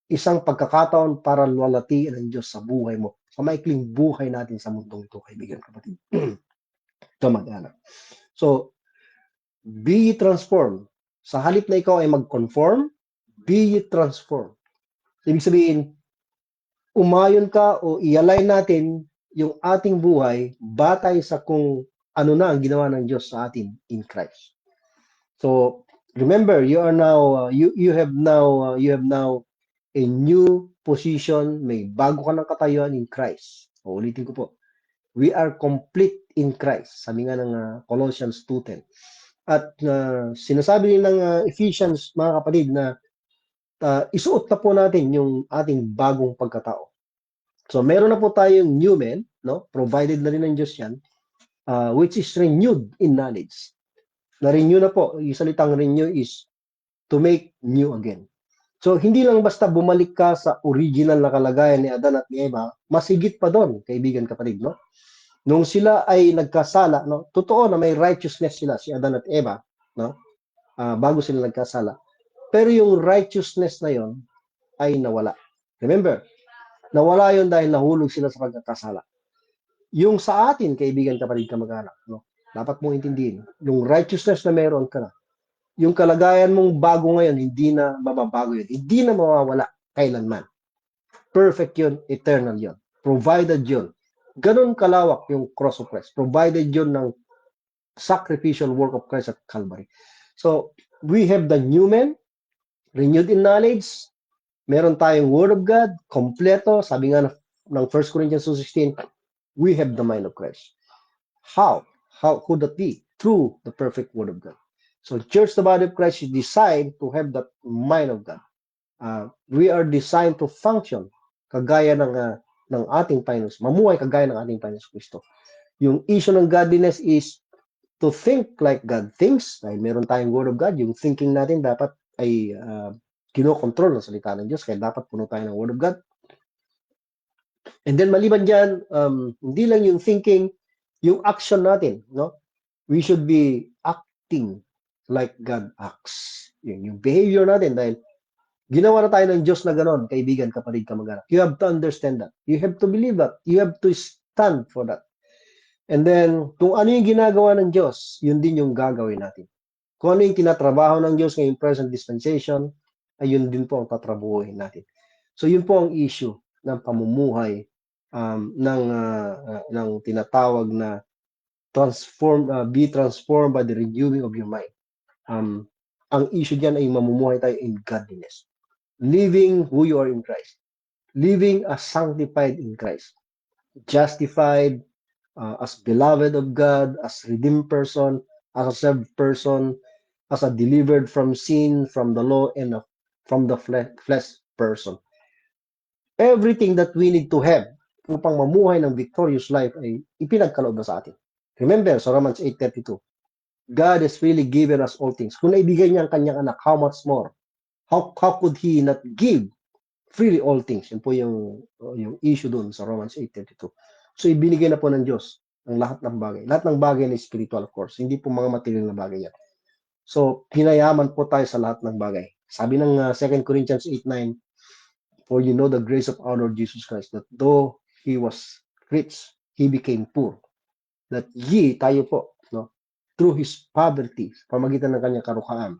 Isang pagkakataon para luwalhatiin ng Diyos sa buhay mo, sa maikling buhay natin sa mundong ito, kaibigan, kapatid. Kamag-anak. So, be ye transformed. Sa halip na ikaw ay mag-conform, be ye transformed. Ibig sabihin, umayon ka o i-align natin yung ating buhay batay sa kung ano na ang ginawa ng Diyos sa atin in Christ. So, remember, you are now, you have now a new position, may bago ka ng katayuan in Christ. O, ulitin ko po. We are complete in Christ. Sabi nga ng Colossians 2:10. At sinasabi din ng Ephesians, mga kapatid, na isuot na po natin yung ating bagong pagkatao. So, meron na po tayong new man, no? Provided na rin ng Diyos yan, which is renewed in knowledge. Na-renew na po. Yung salitang renew is to make new again. So, hindi lang basta bumalik ka sa original na kalagayan ni Adan at ni Eva, mas higit pa doon, kaibigan, kapatid, no? Nung sila ay nagkasala, no? Totoo na may righteousness sila, si Adan at Eva, no? Bago sila nagkasala. Pero yung righteousness na yon ay nawala. Remember, nawala yon dahil nahulog sila sa pagkakasala. Yung sa atin, kaibigan, kapatid, kamag-anak, no? Dapat mong intindihin, yung righteousness na meron ka na, yung kalagayan mong bago ngayon, hindi na mababago yun. Hindi na mawawala kailanman. Perfect yun, eternal yun. Provided yun. Ganun kalawak yung cross of Christ. Provided yun ng sacrificial work of Christ at Calvary. So, we have the new man, renewed in knowledge. Meron tayong Word of God, kompleto. Sabi nga ng 1 Corinthians 2:16, we have the mind of Christ. How? How could that be? Through the perfect Word of God. So, church, the body of Christ is designed to have that mind of God. We are designed to function kagaya ng ating Panginoon. Mamuhay kagaya ng ating Panginoon Kristo. Yung issue ng godliness is to think like God thinks. Dahil meron tayong Word of God, yung thinking natin dapat ay kinokontrol ng salita ng Diyos. Kaya dapat puno tayo ng Word of God. And then maliban dyan, hindi lang yung thinking, yung action natin, no? We should be acting like God acts. Yung behavior natin, dahil ginawa na tayo ng Diyos na ganon, kaibigan, kapatid, kamag-anak. You have to understand that. You have to believe that. You have to stand for that. And then, kung ano yung ginagawa ng Diyos, yun din yung gagawin natin. Kung ano yung tinatrabaho ng Diyos ngayong present dispensation, ay yun din po ang tatrabuhin natin. So, yun po ang issue ng pamumuhay ng tinatawag na be transformed by the renewing of your mind. Ang issue diyan ay mamumuhay tayo in godliness. Living who you are in Christ. Living as sanctified in Christ. Justified as beloved of God, as redeemed person, as a saved person, as a delivered from sin, from the law, and from the flesh person. Everything that we need to have upang mamuhay ng victorious life ay ipinagkaloob na sa atin. Remember, sa Romans 8:32, God has really given us all things. Kung naibigay niya ang kanyang anak, how much more? How could He not give freely all things? Yun po yung issue dun sa Romans 8:32. So, ibinigay na po ng Diyos ang lahat ng bagay. Lahat ng bagay na spiritual, of course. Hindi po mga material na bagay yan. So, pinayaman po tayo sa lahat ng bagay. Sabi ng 2 Corinthians 8:9, for you know the grace of our Lord Jesus Christ, that though He was rich, He became poor. That ye, tayo po, no, through His poverty, pamagitan ng kanyang karukaan,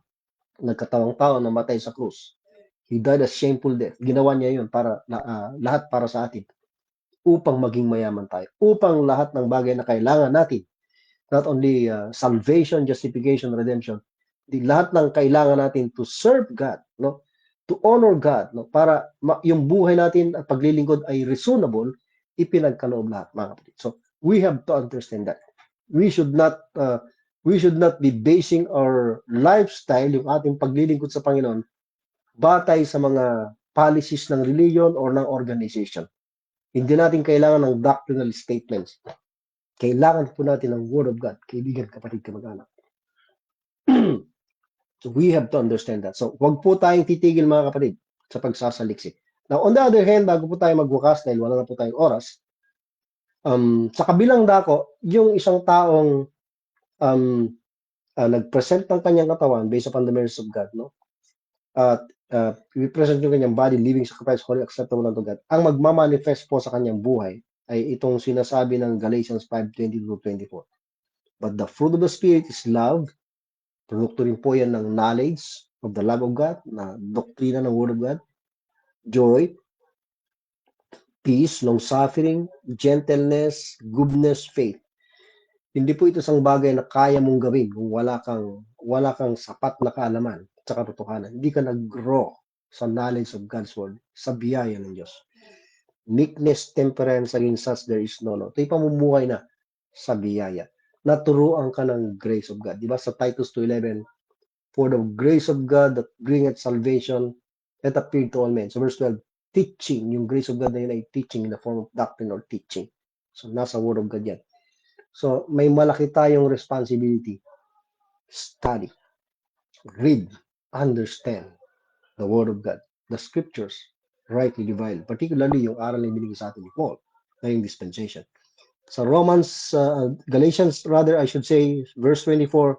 nagkatawang tao na matay sa krus. He died a shameful death. Ginawa niya yun para lahat para sa atin, upang maging mayaman tayo, upang lahat ng bagay na kailangan natin, not only salvation, justification, redemption, di lahat ng kailangan natin to serve God, no, to honor God, no, para yung buhay natin at paglilingkod ay reasonable, ipinagkaloob lahat, mga kapatid. So we have to understand that we should not be basing our lifestyle, yung ating paglilingkod sa Panginoon, batay sa mga policies ng religion or ng organization. Hindi natin kailangan ng doctrinal statements. Kailangan po natin ng Word of God, kaibigan, kapatid, kamag-anak. So we have to understand that. So wag po tayong titigil, mga kapatid, sa pagsasaliksik. Now, on the other hand, bago po tayo magwakas, dahil wala na po tayong oras, sa kabilang dako, yung isang taong nag-present ng kanyang katawan based upon the mercy of God, no? At i-present yung kanyang body, living sacrifice, holy, acceptable unto God. Ang magmamanifest po sa kanyang buhay ay itong sinasabi ng Galatians 5:20-24. But the fruit of the Spirit is love. Produkto rin po yan ng knowledge of the love of God, na doktrina ng Word of God, joy, peace, long-suffering, gentleness, goodness, faith. Hindi po ito isang bagay na kaya mong gawin kung wala kang sapat na kaalaman sa katotohanan. Hindi ka nag-grow sa knowledge of God's Word, sa biyaya ng Diyos. Meekness, temperance, against such there is no law. Ito'y pamumuhay na sa biyaya. Naturuan ka ng grace of God. Diba sa Titus 2:11, for the grace of God that bringeth salvation, that appeared to all men. So verse 12, teaching, yung grace of God na yun ay teaching in the form of doctrine or teaching. So nasa Word of God yan. So may malaki tayong responsibility. Study, read, understand the Word of God, the Scriptures, rightly divide, particularly yung aral na binigay sa atin ni Paul ngayong dispensation. Sa Galatians rather, I should say, verse 24,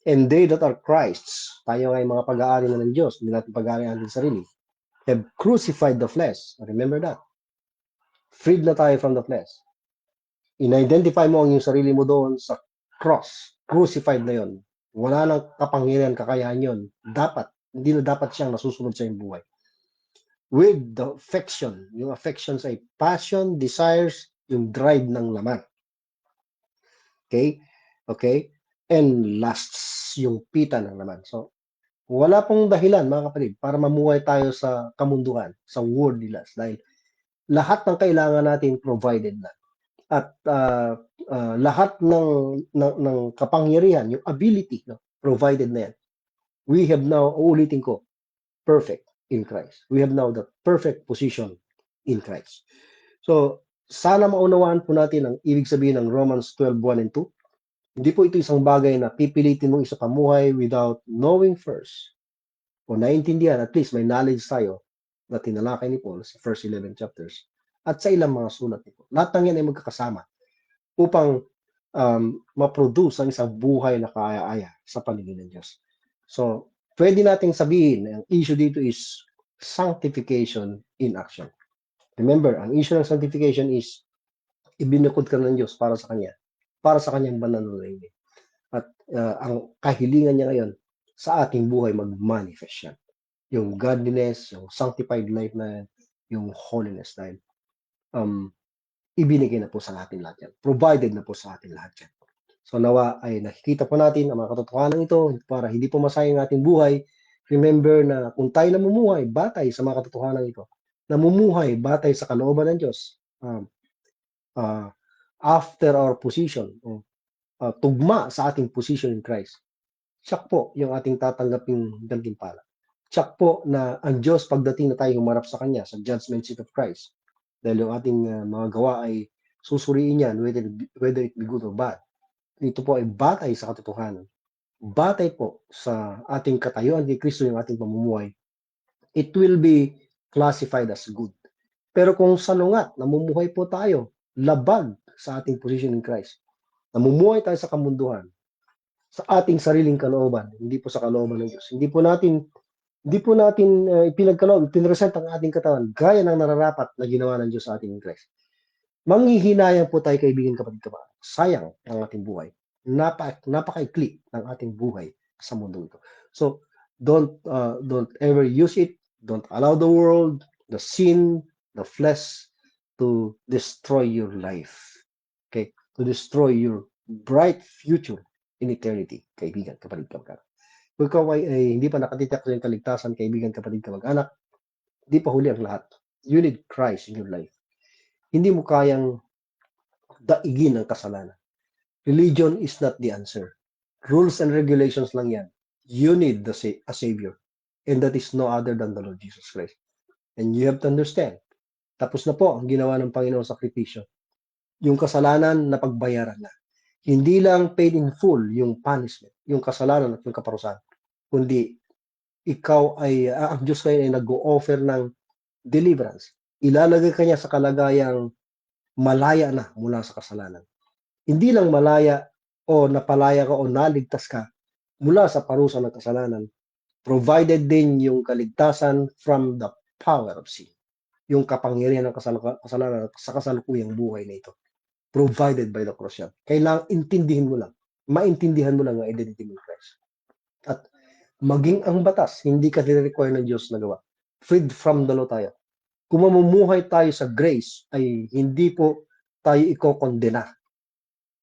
and they that are Christ's, tayo ay mga pag-aari na ng Diyos, hindi natin pag-aari ang ating sarili, have crucified the flesh. Remember that. Freed na tayo from the flesh. In-identify mo ang iyong sarili mo doon sa cross. Crucified na yon. Wala nang kapangyarihan, kakayahan yon. Hindi na dapat siyang nasusunod sa iyong buhay. With the affection. Yung affections ay passion, desires, yung drive ng laman. Okay? Okay? And lusts, yung pita ng laman. So, wala pong dahilan, mga kapatid, para mamuhay tayo sa kamunduhan, sa worldly lust. Dahil lahat ng kailangan natin provided na. At lahat ng kapangyarihan, yung ability, no, provided na yan. We have now, uulitin ko, perfect in Christ. We have now the perfect position in Christ. So, sana maunawaan po natin ang ibig sabihin ng Romans 12:1 and 2. Hindi po ito isang bagay na pipilitin mong isa pamuhay without knowing first, o naintindihan, at least may knowledge tayo na tinalakay ni Paul sa first 11 chapters at sa ilang mga sulat ni Paul. Lahat ng yan ay magkakasama upang ma-produce ang isang buhay na kaaya-aya sa paningin ng Diyos. So, pwede nating sabihin, ang issue dito is sanctification in action. Remember, ang issue ng sanctification is ibinukod ka ng Diyos para sa Kanya, para sa Kanyang banal na lingkod. At ang kahilingan niya ngayon, sa ating buhay mag-manifest yan. Yung godliness, yung sanctified life na yan, yung holiness na yan. Ibinigay na po sa atin lahat yan. Provided na po sa atin lahat yan. So nawa ay nakikita po natin ang mga katotohanan ito para hindi po masayang ating buhay. Remember na kung tayo namumuhay batay sa mga katotohanan ito, namumuhay batay sa kalooban ng Diyos, after our position, tugma sa ating position in Christ, tsak po yung ating tatanggaping gantimpala. Tsak po na ang Diyos pagdating na tayo humarap sa Kanya sa judgment seat of Christ, dahil yung ating mga gawa ay susuriin yan, whether it be good or bad. Ito po ay batay sa katotohanan batay po sa ating katayuan kay Kristo yung ating pamumuhay, it will be classified as good. Pero kung salungat, namumuhay po tayo, labag sa ating position in Christ, namumuhay tayo sa kamunduhan, sa ating sariling kalooban, hindi po sa kalooban ng Diyos. Hindi po natin ipinagkaloob, pinresent ang ating katawan gaya ng nararapat na ginawa ng Diyos sa ating in Christ. Manghihinayang po tayo, kaibigan, kapatid, kapatid. Sayang ang ating buhay. Napakaikli ng ating buhay sa mundo ito. So, don't ever use it. Don't allow the world, the sin, the flesh to destroy your life. Okay? To destroy your bright future in eternity, kaibigan, kapatid, kapatid. Kung ikaw ay hindi pa nakatitak sa iyong kaligtasan, kaibigan, kapatid, kamag-anak, hindi pa huli ang lahat. You need Christ in your life. Hindi mo kayang daigin ang kasalanan. Religion is not the answer. Rules and regulations lang yan. You need a Savior. And that is no other than the Lord Jesus Christ. And you have to understand, tapos na po ang ginawa ng Panginoon sakripisyo. Yung kasalanan na pagbayaran na. Hindi lang paid in full yung punishment, yung kasalanan at yung kaparusahan, kundi ang Diyos kayo ay nag-o-offer ng deliverance. Ilalagay ka niya sa kalagayang malaya na mula sa kasalanan. Hindi lang malaya o napalaya ka o naligtas ka mula sa parusa ng kasalanan, provided din yung kaligtasan from the power of sin. Yung kapangyarihan ng kasalanan sa kasalukuyang buhay na ito. Provided by the cross yan. Kailangang maintindihan mo lang ang identity mo in Christ. At maging ang batas, hindi ka nire-require ng Diyos na gawa. Freed from the law tayo. Kung mamumuhay tayo sa grace, ay hindi po tayo ikokondena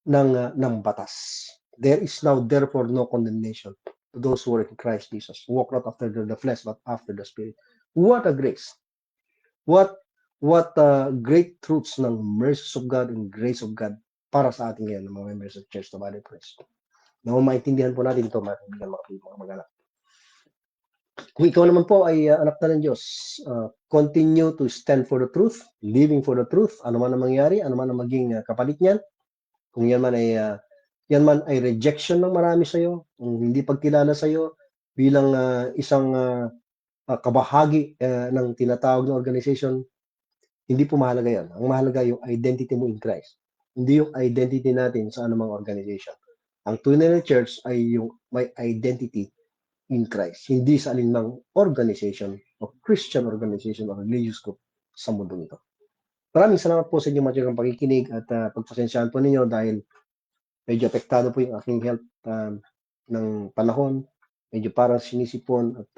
ng batas. There is now therefore no condemnation to those who are in Christ Jesus. Walk not after the flesh, but after the Spirit. What a grace! What great truths ng mercy of God and grace of God para sa ating ngayon, mga members of Church of Body of Christ. Na maintindihan po natin ito, mga kaibigan, mga mag-anak. Kung ikaw naman po ay anak na ng Diyos, continue to stand for the truth, living for the truth, ano man ang mangyari, ano man ang maging kapalit niyan. Kung yan man ay rejection ng marami sa iyo, kung hindi pagkilala sa iyo bilang isang kabahagi ng tinatawag na organization, hindi po mahalaga yan. Ang mahalaga yung identity mo in Christ. Hindi yung identity natin sa anumang organization. Ang tunay na church ay yung may identity in Christ, hindi sa alinmang organization o Christian organization o religious group sa mundo nito. Maraming salamat po sa inyong matigang pakikinig at pagpasensyahan po ninyo dahil medyo apektado po yung aking health ng panahon. Medyo parang sinisipon at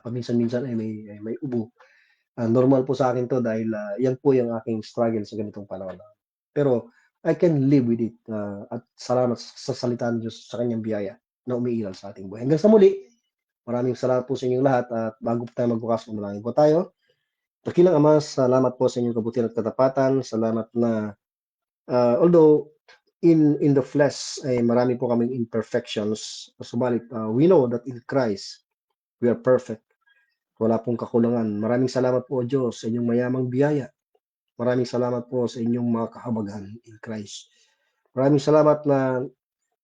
paminsan-minsan ay may ubo. Normal po sa akin to dahil yan po yung aking struggle sa ganitong panahon. Pero I can live with it at salamat sa salita ng Diyos sa kanyang biyaya na umiiral sa ating buhay. Hanggang sa muli, maraming salamat po sa inyong lahat at bago po tayo magbukas, manalangin po tayo. Dakilang Ama, salamat po sa inyong kabutihan at katapatan. Salamat na although in the flesh ay marami po kaming imperfections, subalit we know that in Christ we are perfect. Wala pong kakulangan. Maraming salamat po, Diyos, sa inyong mayamang biyaya. Maraming salamat po sa inyong mga kahabagahan in Christ. Maraming salamat na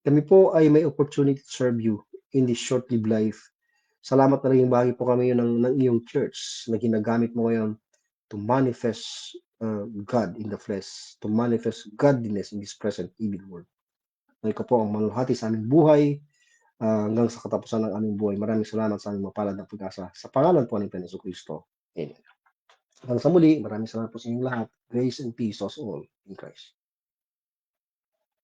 kami po ay may opportunity to serve you in this short-lived life. Salamat na rin bahagi po kami ng iyong church na ginagamit mo ngayon to manifest God in the flesh, to manifest godliness in this present evil world. Ikaw po ang maluhati sa aming buhay hanggang sa katapusan ng aming buhay. Maraming salamat sa aming mapalad na pag-asa. Sa pangalan po ni Panginoon Kristo. Amen. Hanggang sa muli, maraming salamat po sa inyong lahat. Grace and peace to us all in Christ.